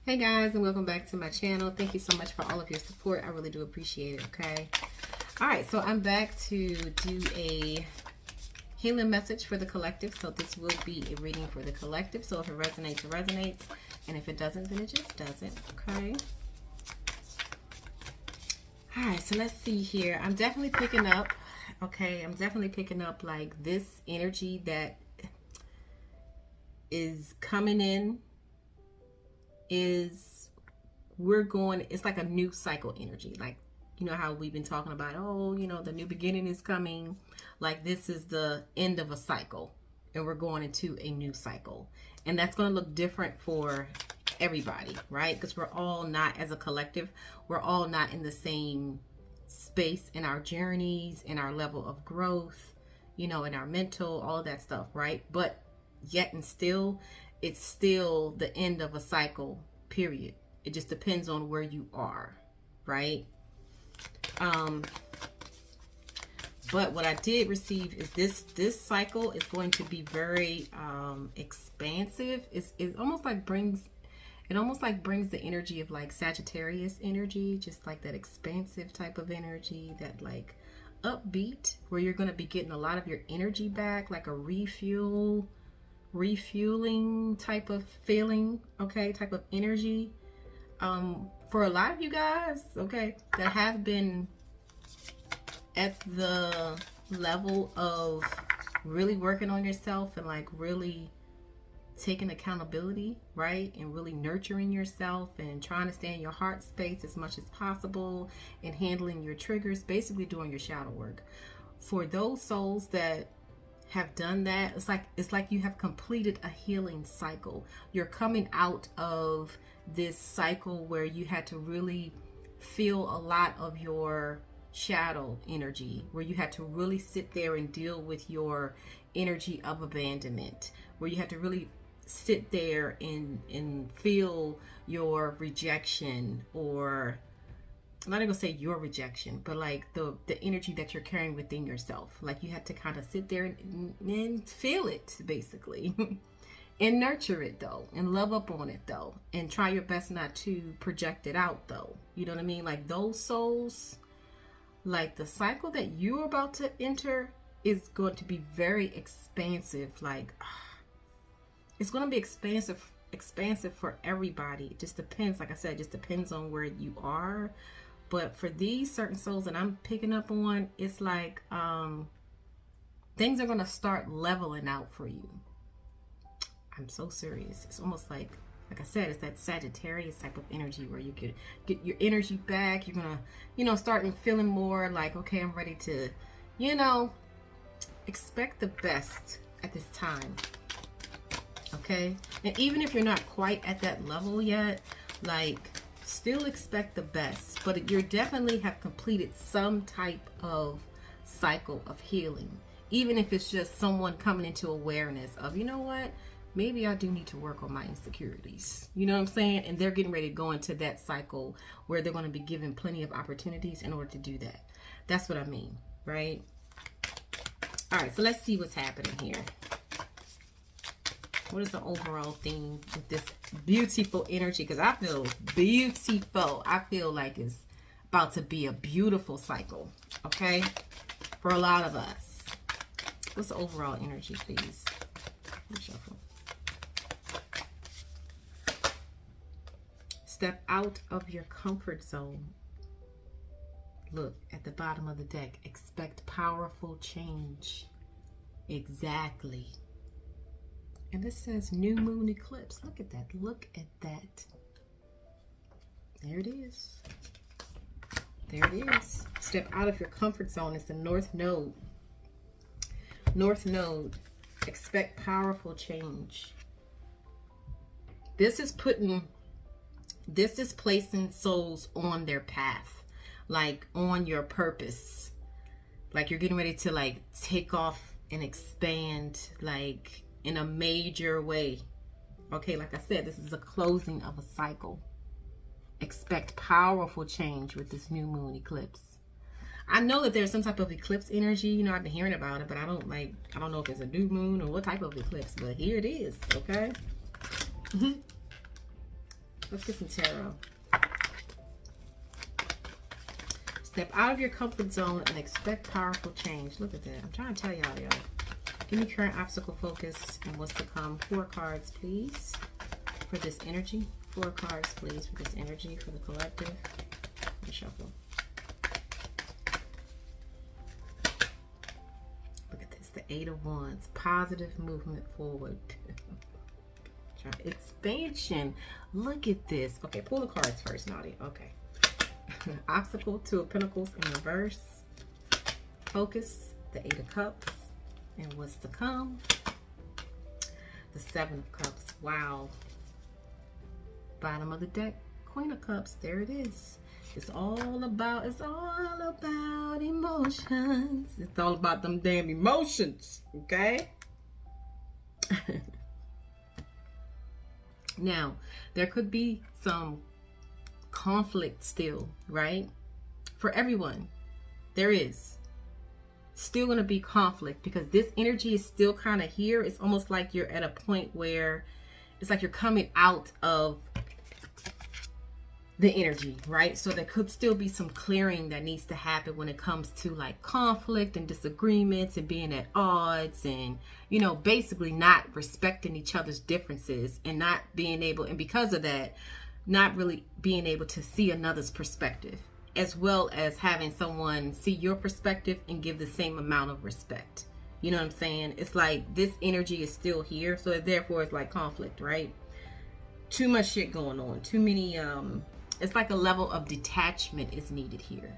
Hey guys, and welcome back to my channel. Thank you so much for all of your support. I really do appreciate it, okay? All right, so I'm back to do a healing message for the collective. So this will be a reading for the collective. So if it resonates, it resonates. And if it doesn't, then it just doesn't, okay? All right, so let's see here. I'm definitely picking up, okay? I'm definitely picking up like this energy that is coming in is it's like a new cycle energy. Like, you know how we've been talking about, oh, you know, the new beginning is coming. Like this is the end of a cycle and we're going into a new cycle. And that's going to look different for everybody, right? Because we're all not, as a collective, we're all not in the same space in our journeys, in our level of growth, you know, in our mental, all of that stuff, right? But yet and still, it's still the end of a cycle, period. It just depends on where you are, right? But what I did receive is this cycle is going to be very expansive. It almost like brings the energy of like Sagittarius energy, just like that expansive type of energy, that like upbeat, where you're going to be getting a lot of your energy back, like a refueling type of feeling, okay, type of energy. For a lot of you guys, okay, that have been at the level of really working on yourself and like really taking accountability, right, and really nurturing yourself and trying to stay in your heart space as much as possible and handling your triggers, basically doing your shadow work. For those souls that have done that, it's like you have completed a healing cycle. You're coming out of this cycle where you had to really feel a lot of your shadow energy, where you had to really sit there and deal with your energy of abandonment, where you had to really sit there and feel your rejection, or I'm not gonna say your rejection, but like the energy that you're carrying within yourself. Like you had to kind of sit there and feel it, basically. And nurture it though, and love up on it though, and try your best not to project it out though. You know what I mean? Like those souls, like the cycle that you're about to enter is going to be very expansive. Like it's going to be expansive for everybody. It just depends, like I said, it just depends on where you are. But for these certain souls that I'm picking up on, it's like things are going to start leveling out for you. I'm so serious. It's almost like I said, it's that Sagittarius type of energy where you get your energy back. You're going to, you know, start feeling more like, okay, I'm ready to, you know, expect the best at this time. Okay? And even if you're not quite at that level yet, like, still expect the best. But you definitely have completed some type of cycle of healing. Even if it's just someone coming into awareness of, you know what? Maybe I do need to work on my insecurities. You know what I'm saying? And they're getting ready to go into that cycle where they're going to be given plenty of opportunities in order to do that. That's what I mean, right? All right, so let's see what's happening here. What is the overall theme with this beautiful energy? Because I feel beautiful. I feel like it's about to be a beautiful cycle, okay? For a lot of us. What's the overall energy, please? Shuffle. Step out of your comfort zone. Look at the bottom of the deck. Expect powerful change. Exactly. And this says new moon eclipse. Look at that. Look at that. There it is. There it is. Step out of your comfort zone. It's the North Node. North Node. Expect powerful change. This is placing souls on their path, like on your purpose. Like you're getting ready to like take off and expand, like in a major way. Okay, like I said, this is a closing of a cycle. Expect powerful change with this new moon eclipse. I know that there's some type of eclipse energy, you know, I've been hearing about it, but I don't know if it's a new moon or what type of eclipse, but here it is, okay? Let's get some tarot. Step out of your comfort zone and expect powerful change. Look at that. I'm trying to tell y'all. Give me current obstacle focus and what's to come. 4 cards, please, for this energy. 4 cards, please, for this energy, for the collective. Let me shuffle. Look at this. The 8 of Wands. Positive movement forward. Expansion. Look at this. Okay, pull the cards first, Nadia. Okay. Obstacle, 2 of Pentacles in reverse. Focus, the 8 of Cups. And what's to come? The 7 of Cups. Wow. Bottom of the deck, Queen of Cups. There it is. It's all about emotions. It's all about them damn emotions. Okay? Now, there could be some conflict still, right? For everyone, there is still going to be conflict because this energy is still kind of here. It's almost like you're at a point where it's like you're coming out of the energy, right? So there could still be some clearing that needs to happen when it comes to like conflict and disagreements and being at odds and, you know, basically not respecting each other's differences and not being able, and because of that, not really being able to see another's perspective, as well as having someone see your perspective and give the same amount of respect. You know what I'm saying? It's like this energy is still here, so therefore it's like conflict, right? Too much shit going on, too many it's like a level of detachment is needed here.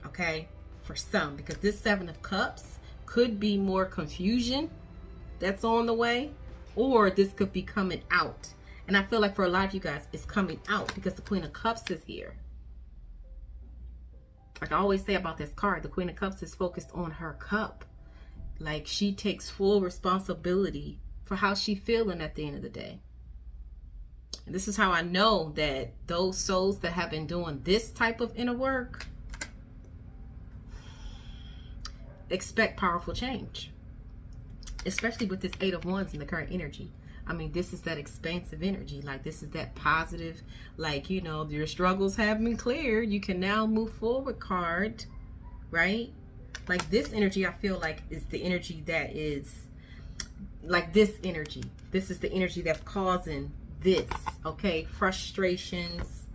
Okay? For some, because this 7 of Cups could be more confusion that's on the way, or this could be coming out. And I feel like for a lot of you guys, it's coming out because the Queen of Cups is here. Like I always say about this card, the Queen of Cups is focused on her cup. Like she takes full responsibility for how she's feeling at the end of the day. And this is how I know that those souls that have been doing this type of inner work expect powerful change. Especially with this 8 of Wands in the current energy. I mean, this is that expansive energy. Like, this is that positive, like, you know, your struggles have been cleared. You can now move forward card, right? Like, this energy, I feel like, is the energy that is, like, this energy. This is the energy that's causing this, okay? Frustrations,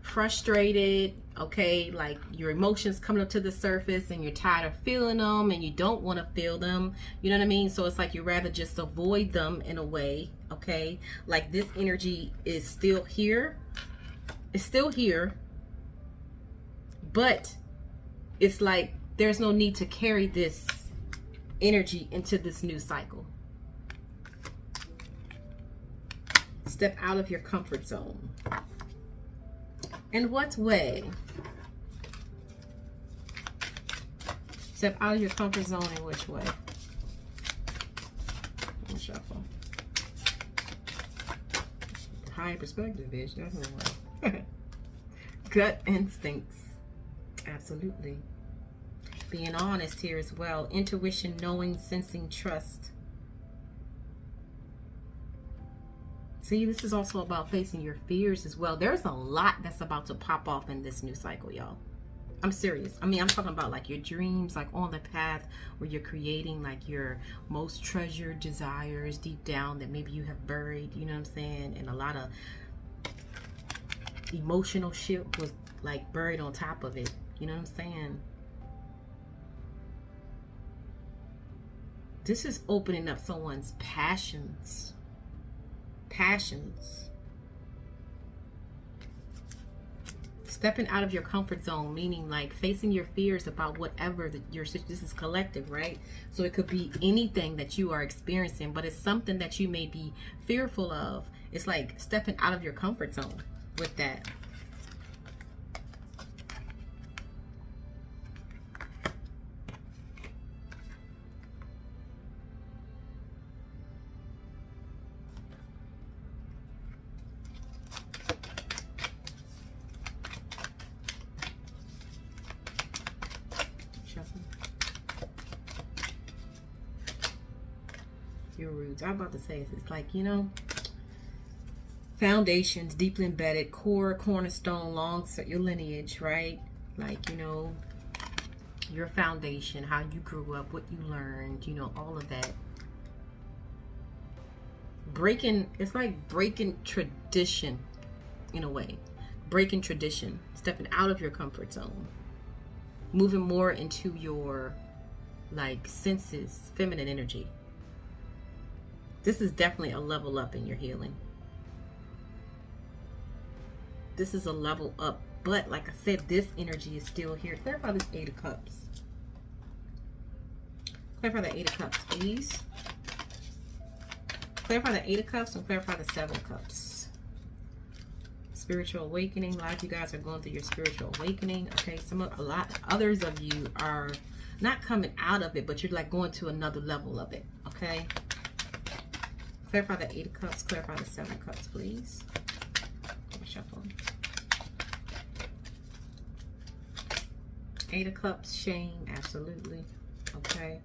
frustrated, okay? Like, your emotions coming up to the surface and you're tired of feeling them and you don't want to feel them. You know what I mean? So it's like you'd rather just avoid them in a way, okay? Like, this energy is still here. It's still here. But it's like there's no need to carry this energy into this new cycle. Step out of your comfort zone. In what way? Step out of your comfort zone in which way? Let me shuffle. High perspective, bitch. That's the one. Gut instincts. Absolutely. Being honest here as well. Intuition, knowing, sensing, trust. See, this is also about facing your fears as well. There's a lot that's about to pop off in this new cycle, y'all. I'm serious. I mean, I'm talking about like your dreams, like on the path where you're creating like your most treasured desires deep down that maybe you have buried, you know what I'm saying? And a lot of emotional shit was like buried on top of it. You know what I'm saying? This is opening up someone's passions. Stepping out of your comfort zone, meaning like facing your fears about whatever this is collective, right? So it could be anything that you are experiencing, but it's something that you may be fearful of. It's like stepping out of your comfort zone with that. You're rude. I'm about to say it's like, you know, foundations, deeply embedded, core, cornerstone, long, your lineage, right? Like, you know, your foundation, how you grew up, what you learned, you know, all of that. Breaking, it's like breaking tradition in a way. Breaking tradition, stepping out of your comfort zone, moving more into your like senses, feminine energy. This is definitely a level up in your healing. This is a level up, but like I said, this energy is still here. Clarify this Eight of Cups. Clarify the Eight of Cups, please. Clarify the Eight of Cups and clarify the Seven of Cups. Spiritual awakening. A lot of you guys are going through your spiritual awakening. Okay, others of you are not coming out of it, but you're like going to another level of it. Okay. Clarify the Eight of Cups. Clarify the Seven of Cups, please. Shuffle. Eight of Cups, shame, absolutely. Okay.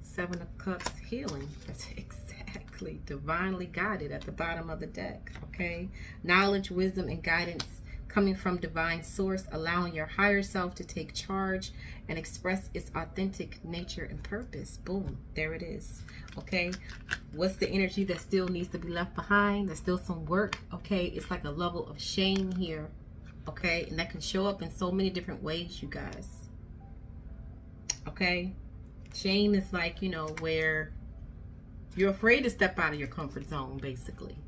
Seven of Cups, healing. That's exactly divinely guided at the bottom of the deck. Okay. Knowledge, wisdom, and guidance coming from divine source, allowing your higher self to take charge and express its authentic nature and purpose. Boom, there it is. Okay, what's the energy that still needs to be left behind? There's still some work. Okay, it's like a level of shame here. Okay, and that can show up in so many different ways, you guys. Okay, shame is like, you know, where you're afraid to step out of your comfort zone, basically.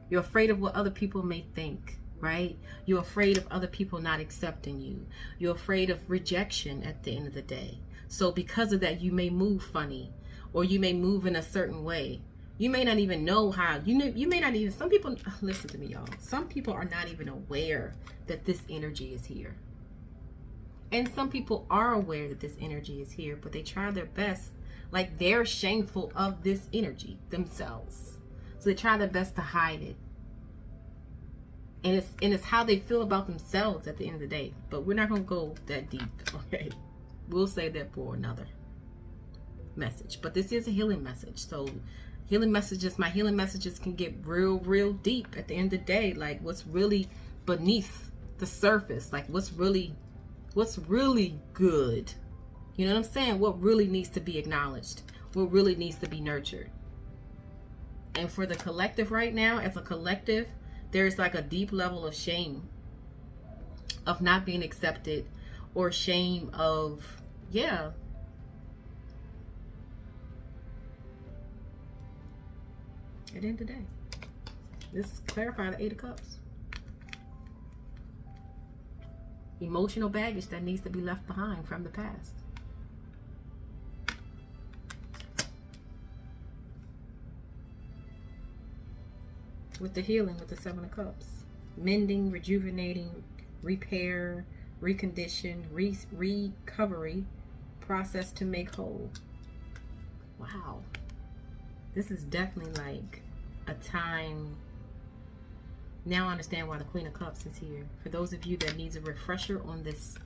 You're afraid of what other people may think. Right? You're afraid of other people not accepting you. You're afraid of rejection at the end of the day. So because of that, you may move funny, or you may move in a certain way. You may not even know how. You may not even, some people, listen to me, y'all. Some people are not even aware that this energy is here. And some people are aware that this energy is here, but they try their best. Like, they're shameful of this energy themselves. So they try their best to hide it. And it's how they feel about themselves at the end of the day. But we're not going to go that deep, okay? We'll save that for another message. But this is a healing message. So healing messages, my healing messages can get real deep at the end of the day. Like, what's really beneath the surface. Like, what's really good. You know what I'm saying? What really needs to be acknowledged. What really needs to be nurtured. And for the collective right now, as a collective, there's like a deep level of shame of not being accepted, or shame of, yeah. At the end of the day, let's clarify the Eight of Cups. Emotional baggage that needs to be left behind from the past. With the healing, with the Seven of Cups. Mending, rejuvenating, repair, recondition, recovery, process to make whole. Wow. This is definitely like a time. Now I understand why the Queen of Cups is here. For those of you that needs a refresher on this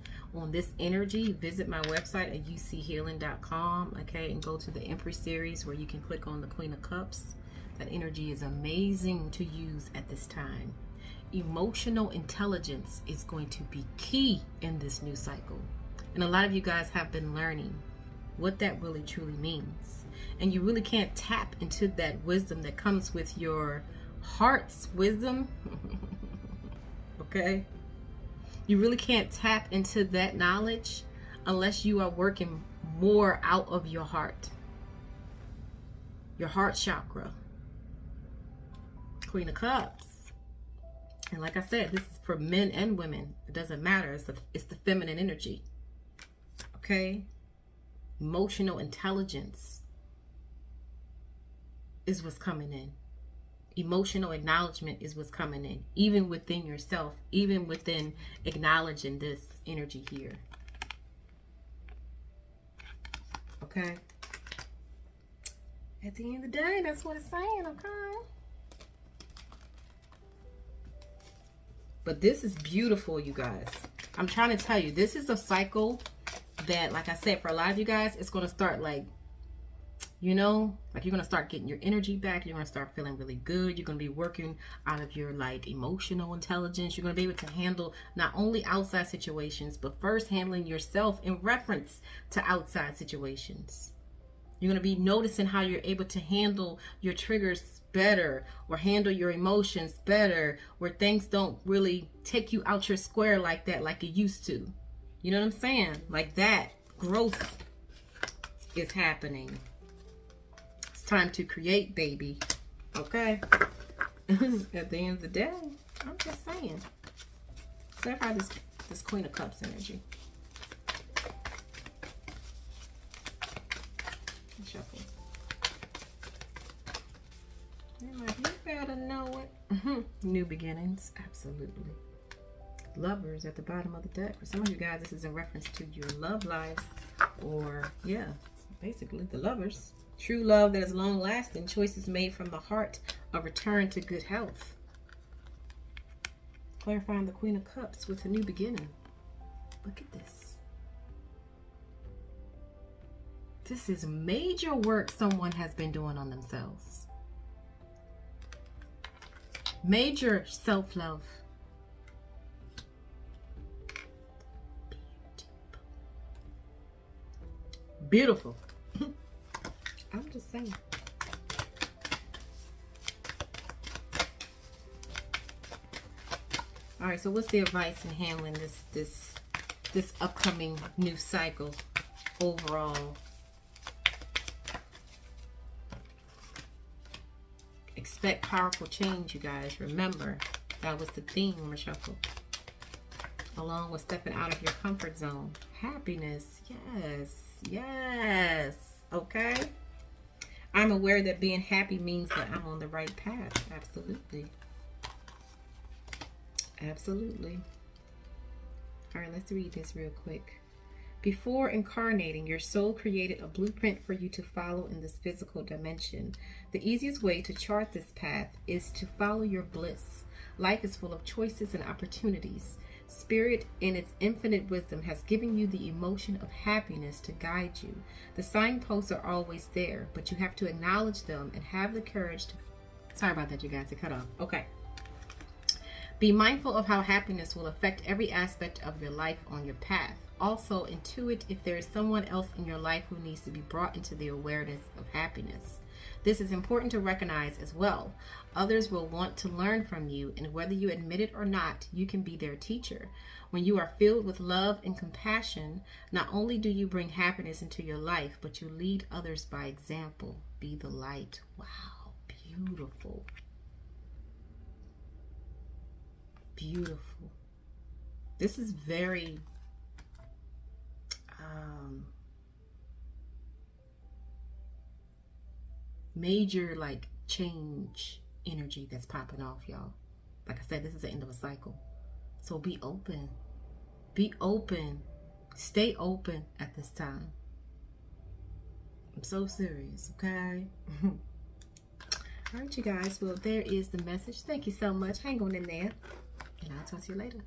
energy, visit my website at uchealing.com, okay, and go to the Empress Series where you can click on the Queen of Cups. That energy is amazing to use at this time. Emotional intelligence is going to be key in this new cycle. And a lot of you guys have been learning what that really truly means. And you really can't tap into that wisdom that comes with your heart's wisdom. Okay? You really can't tap into that knowledge unless you are working more out of your heart. Your heart chakra. Queen of Cups. And like I said, this is for men and women. It doesn't matter. It's the feminine energy. Okay? Emotional intelligence is what's coming in. Emotional acknowledgement is what's coming in. Even within yourself. Even within acknowledging this energy here. Okay? At the end of the day, that's what it's saying, okay? But this is beautiful, you guys. I'm trying to tell you, this is a cycle that, like I said, for a lot of you guys, it's going to start like You know, like you're going to start getting your energy back. You're going to start feeling really good. You're going to be working out of your like emotional intelligence. You're going to be able to handle not only outside situations, but first handling yourself in reference to outside situations. You're going to be noticing how you're able to handle your triggers better, or handle your emotions better, where things don't really take you out your square like that, like it used to. You know what I'm saying? Like that growth is happening. Time to create, baby. Okay. At the end of the day, I'm just saying. So I have this Queen of Cups energy. Shuffle. You're like, you better know it. New beginnings, absolutely. Lovers at the bottom of the deck. For some of you guys, this is in reference to your love lives, or yeah, basically the lovers. True love that is long lasting, choices made from the heart, a return to good health. Clarifying the Queen of Cups with a new beginning. Look at this. This is major work someone has been doing on themselves. Major self-love. Beautiful. I'm just saying. All right, so what's the advice in handling this upcoming new cycle overall? Expect powerful change, you guys. Remember, that was the theme on the shuffle. Along with stepping out of your comfort zone. Happiness, yes, yes, okay? I'm aware that being happy means that I'm on the right path. Absolutely. Absolutely. All right, let's read this real quick. Before incarnating, your soul created a blueprint for you to follow in this physical dimension. The easiest way to chart this path is to follow your bliss. Life is full of choices and opportunities. Spirit, in its infinite wisdom, has given you the emotion of happiness to guide you. The signposts are always there, but you have to acknowledge them and have the courage to... Sorry about that, you guys. It cut off. Okay. Be mindful of how happiness will affect every aspect of your life on your path. Also, intuit if there is someone else in your life who needs to be brought into the awareness of happiness. This is important to recognize as well. Others will want to learn from you, and whether you admit it or not, you can be their teacher. When you are filled with love and compassion, not only do you bring happiness into your life, but you lead others by example. Be the light. Wow, beautiful. Beautiful. This is very major like change energy that's popping off, y'all. Like I said, this is the end of a cycle. So be open. Be open. Stay open at this time. I'm so serious, okay? All right, you guys. Well, there is the message. Thank you so much. Hang on in there. And I'll talk to you later.